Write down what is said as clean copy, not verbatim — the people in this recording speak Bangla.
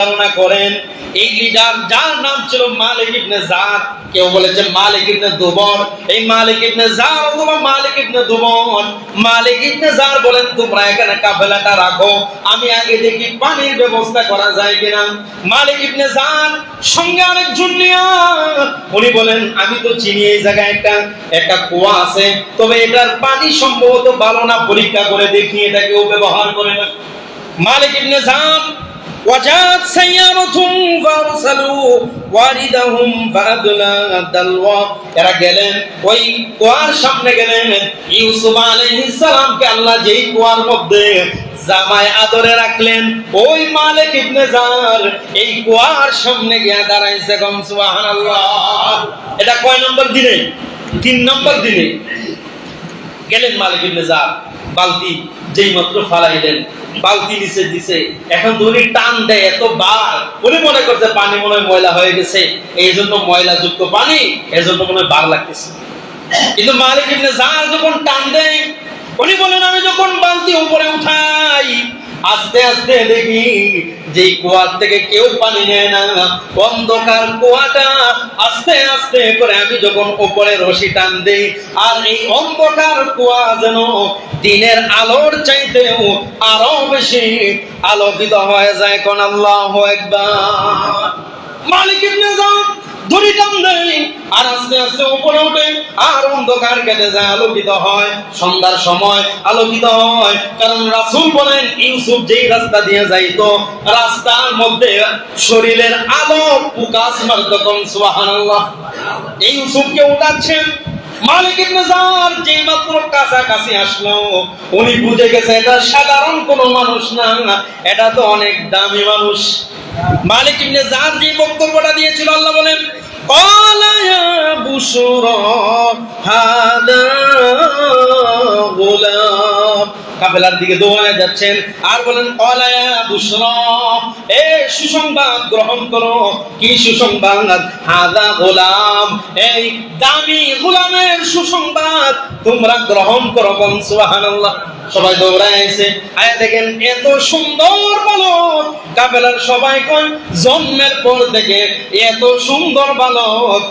ধারণা করেন এই লিডার যার নাম ছিল মালিক ইবনে জার, কেউ বলেছে মালিক ইবনে দুবর, এই মালিক ইবনে জার অথবা মালিক ইবনে দুবর। মালিক ইবনে জার বলেন, তোমরা এখানে কাফেলাটা রাখো, আমি আগে দেখি পানির ব্যবস্থা করা যায় কিনা। মালিক ইবনে জার সঙ্গে আরেকজন নিয়া উনি বলেন, আমি তো চিনি এই জায়গায় একটা কুয়া আছে, তবে এটার পানি সম্ভবত ভালো না, পরীক্ষা করে দেখি এটা কেউ ব্যবহার করে না। মালিক ইবনে জার وجاءت سيارة فارسلوا واردهم فأدلى الدلوى এরা গেলেন ওই কুয়ার সামনে গেলেন। ইউসুফ আলাইহিস সালামকে আল্লাহ যেই কুয়ার মধ্যে জামায় আদরে রাখলেন, ওই মালিক ইবনে জার এই কুয়ার সামনে গিয়ে দাঁড়াইছে। গম সুবহানাল্লাহ। এটা কয় নম্বর দিনে? 3 নম্বর দিনে গেলেন মালিক ইবনে জার, বালতি যেই মাত্র ফালাইলেন, বালতি নিচে দিছে, এখন ধরে টান দেয় এত বার, উনি মনে করছে পানি মনে হয় ময়লা হয়ে গেছে, এই জন্য ময়লা যুক্ত পানি, এই জন্য মনে হয় বার লাগতেছে। কিন্তু মালিক ইবনে জার যখন টান দেয়, উনি বলেন, আমি যখন বালতি উপরে উঠাই আস্তে আস্তে দেখি যে কুয়ার থেকে কেউ পানি নেয় না, অন্ধকার কুয়াটা আস্তে আস্তে করে আমি যখন উপরে রশি টান দেই, আর এই অন্ধকার কুয়া যেন দিনের আলোর চাইতেও আরো বেশি আলোকিত হয়ে যায়। কোন আল্লাহু আকবার। মালিক ইবনে জার ধরি টান দেয় আর আস্তে আস্তে উপরে ওঠে, আর অন্ধকার কেটে যায়, আলোকিত হয়। সন্ধ্যার সময় আলোকিত হয়, কারণ রাসূল বলেন, ইউসুফ যেই রাস্তা দিয়ে যাইতো, রাস্তার মধ্যে শরীরের আলো প্রকাশ মারত। সুবহানাল্লাহ। এই ইউসুফকে উঠাচ্ছেন। মালিক ইবনে জার যেই মাত্র কাছাকাছি আসলো, উনি বুঝে গেছে এটা সাধারণ কোনো মানুষ না, এটা তো অনেক দামি মানুষ। মালিক ইবনে জার যে বক্তব্যটা দিয়েছিল, আল্লাহ বলেন, قال يا بشرى هذا غلام। কাফেলার দিকে দৌড়ায় যাচ্ছেন আর বলেন, قال يا بشرى, এ সুসংবাদ গ্রহণ করো। কি সুসংবাদ? হাদা গোলাম, এই দামি গোলামের সুসংবাদ তোমরা গ্রহণ করো। সুবহানাল্লাহ। সবাই দৌড়ায় এসে আয়া দেখেন এত সুন্দর বালক। কাফেলার সবাই কয়, জন্মের পর থেকে এত সুন্দর বালক